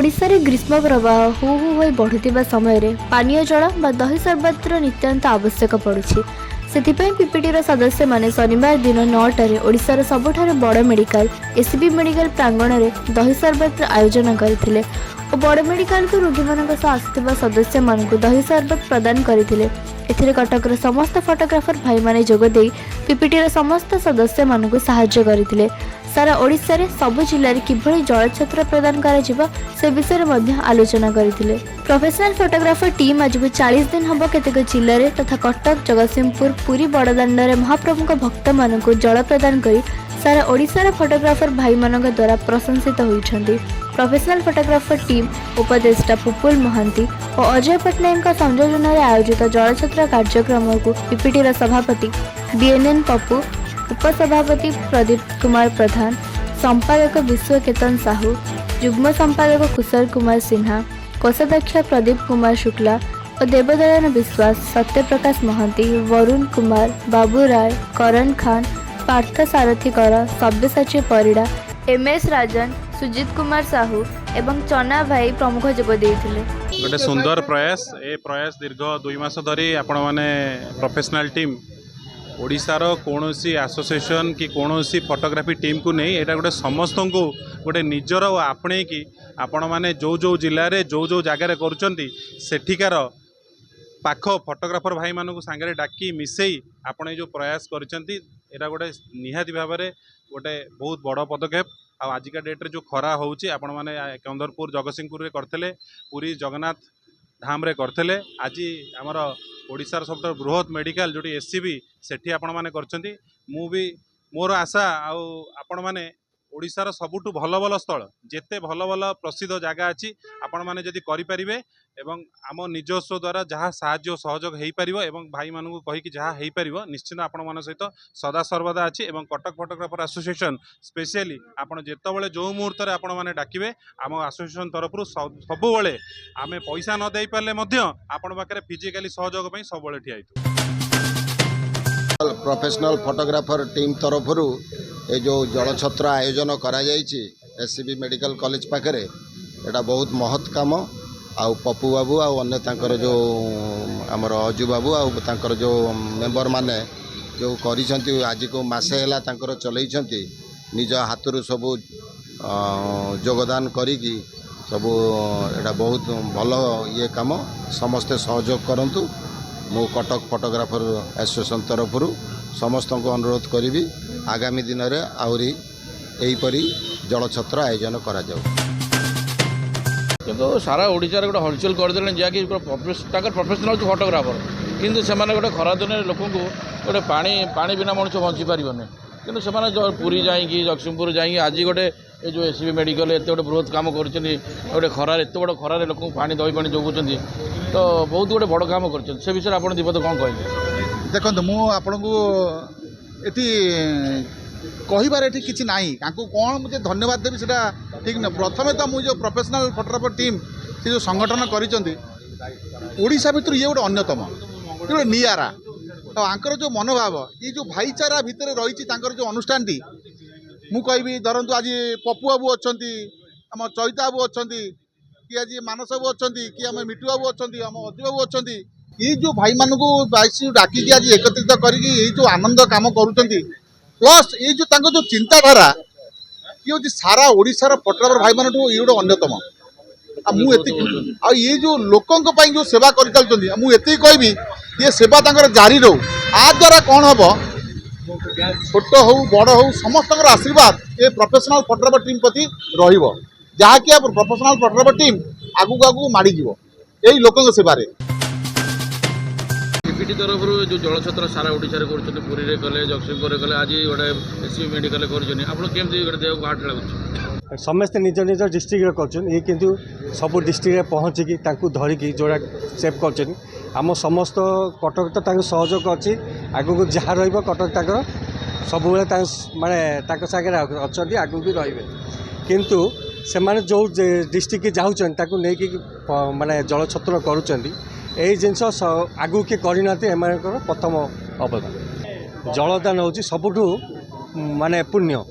ओडिशारे ग्रीष्म प्रवाह who who होई बढ़ुथिबा समय रे पानीय जल बा दही सरबतर नित्यांत आवश्यक पड़ुछि। सेथिपई पीपीटीर सदस्य माने शनिवार दिन 9टारे ओडिशार सबुठार बड़ मेडिकल एसबी मेडिकल प्रांगण में दही सरबतर आयोजन करथिले और बड़ मेडिकल को रोगी मानक सह आसुथिबा सदस्य मानकु दही सरबत प्रदान करथिले। एथिरे कटकर समस्त फोटोग्राफर भाई माने जोग देई पीपीटीर समस्त सदस्य मानकु सहायता करथिले। सारा ओडिशा रे सबु जिल्ला रे किभଳି जलछत्र प्रदान करा जिवो से विषय मध्ये आलोचना करथिले। प्रोफेशनल फोटोग्राफर टीम आज 40 दिन हबो केतेक जिल्ला रे तथा कटक जगतसिंहपुर पुरी बड़दाण्ड रे महाप्रभु भक्त मानकु जल प्रदान करी सारा ओडिशा रे फोटोग्राफर भाई मानक द्वारा प्रशंसित होइछन्ति। प्रोफेशनल फोटोग्राफर टीम उपदेष्टा पुपुल महांती और अजय पट्टनायक संयोजन में आयोजित जलछत्र कार्यक्रम को पीपीटी सभापति बीएनएन पप्पू, उपसभापति प्रदीप कुमार प्रधान, संपादक विश्वकेतन साहू, युग्म संपादक कुशल कुमार सिन्हा, कोषाध्यक्ष प्रदीप कुमार शुक्ला और देवदयान विश्वास, सत्यप्रकाश महांती, वरुण कुमार, बाबू राय, करण खान, पार्थ सारथी कर, सब्यसाची परिड़ा, एमएस राजन, सुजित कुमार साहू एवं चना भाई प्रमुख जोग देइथिले। गोटे सुंदर प्रयास ए प्रयास दीर्घ 2 मास धरी आपण माने प्रोफेशनल टीम ओडिशार कौनसी एसोसिएशन कि कौनसी फोटोग्राफी टीम को नहीं एटा गोटे समस्त को गोटे निजर आपणे कि आपण माने जो जो जिले में जो जो जगार करुँचार पाख फोटोग्राफर भाई मानू सांगे डाकी मिसई आपण जो प्रयास करा गोटे निहाती भाव में गोटे बहुत बड़ पदक्षेप। आजिका डेट्रे जो खरा होची आपण माने कंदरपुर जगतसिंहपुर रे करथिले, पूरी जगन्नाथ धाम रे करथिले, आज आमर ओडिशार सब बृहत मेडिकल जोटी एससीबी सेठी आपण माने करछंती। मु भी मोर आशा आपण माने ओडिशार सबुठु भल भल स्थल जेते भल भल प्रसिद्ध जगह अच्छी आपण माने जदि करि परिबे एवं आम निजस्व द्वारा जहाँ साहाय्य सहयोग हो पार एवं भाई मानू कहीकि जहाँ हो पार निश्चित आपण मान सहित सदा सर्वदा अच्छी एवं कटक फोटोग्राफर एसोसिएशन स्पेशली आपण जेतबेले जो मुहूर्त में आपण माने डाकिबे आम एसोसिएशन तरफ सबुबले आम पैसा न दे पारे आपण पाखे फिजिकाली सहयोग सबुबले ठिया प्रोफेशनल फोटोग्राफर टीम तरफ ये जो जलछत्र आयोजन करा जायछि एससीबी मेडिकल कॉलेज पाखरे एटा बहुत महत् काम आउ पप्पू बाबू आउ अन्य तांकर जो आमर अजू बाबू आउ तांकर जो मेंबर माने जो करिसंती आज को मासे हैला तांकर चलैछंती निज हाथरू सबु योगदान करिकी सबु एटा बहुत भल ये काम समस्ते सहयोग करंतु। मु कटक फोटोग्राफर एसोसिएशन तरफ समस्त को अनुरोध करी आगामी दिन में आहरी यहीपरी जलछत्र आयोजन करा जाऊ। किंतु सारा ओडिशा गोटे हलचल करदे जहाँकि प्रोफेशनल फोटोग्राफर किंतु से गोटे खरा दिन लोक गोटे पानी बिना मनुष्य बंची पारन किंतु से पुरी जाइए जगतसिंहपुर जाइए आज गोटे ये जो एसबी मेडिकल एत गोटे बृहत काम कर खरार एत बड़ खरार लोक पानी दही पानी जोगुं तो बहुत गोटे बड़ काम कर विषय आप दीपद कौन कहले देखो मुझे कहबार ये किसी ना कौन मुझे धन्यवाद देवी से ठीक ना। प्रथम तो मुझे प्रोफेशनल फोटोग्राफर टीम से जो संगठन करा भितर ये गोटे अन्यतम गोटे निआरा तो आंकर जो मनोभाव ये जो भाईचारा भितर रही जो अनुष्ठान टी मु कहि धरतु आज पप्पू बाबू अच्छा आम चैता बाबू अच्छा कि आज मानस बाबू अच्छा कि आम मिटू बाबू अच्छा आम अजू बाबू अच्छा ये जो भाई मानू डाकिकी आज एकत्रित करके जो आनंद काम करुँच प्लस ये जो चिंताधारा ये हूँ सारा ओडिशार फोटोग्राफर भाई मान ये गोटे अन्यतम ये जो लोकों जो सेवा कर कहि ये सेवा जारी रो आ द्वारा कौन हम छोट हो बड़ हो समस्त आशीर्वाद ये प्रोफेशनल फोटोग्राफर टीम प्रति रहा प्रोफेशनल फोटोग्राफर टीम आगू आगू माड़ी यही लोकों सेवारे पीपीटी तरफ जो जलछत्र सारा ओडिशा कर पुरी रे कले जगतसिंहपुर कले आज गोटे एसबी मेडिकल करमती गोटे देह हार्ट लगुच समस्ते निज निज डिस्ट्रिक्ट कर ये किंतु सब डिस्ट्रिक्ट पहुँचिकी धरिकी जोड़ा सेव कर आम समस्त कटक तो सहयोग अच्छी आगू जहाँ रटक सब माने सागे अच्छा आगू भी रे किंतु से माने जो डिस्ट्रिक्ट जाऊँ नहीं माने जलछत्र करुँच यही जिनस आगू किए करना प्रथम अवदान जलदान हूँ सबुठू माने पुण्य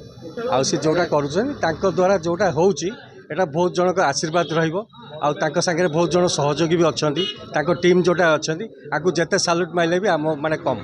आ जोटा कर द्वारा जोटा होची এটা ବହୁତ ଜଣଙ୍କ ଆଶୀର୍ବାଦ ରହିବ ଆଉ ତାଙ୍କ ସାଙ୍ଗରେ ବହୁତ ଜଣ ସହଯୋଗୀ ବି ଅଛନ୍ତି ତାଙ୍କ ଟିମ୍ ଯେଉଁଟା ଅଛନ୍ତି ଆକୁ ଯେତେ ସାଲ୍ୟୁଟ୍ ମାଇଲେ ବି ଆମ ମାନେ କମ୍।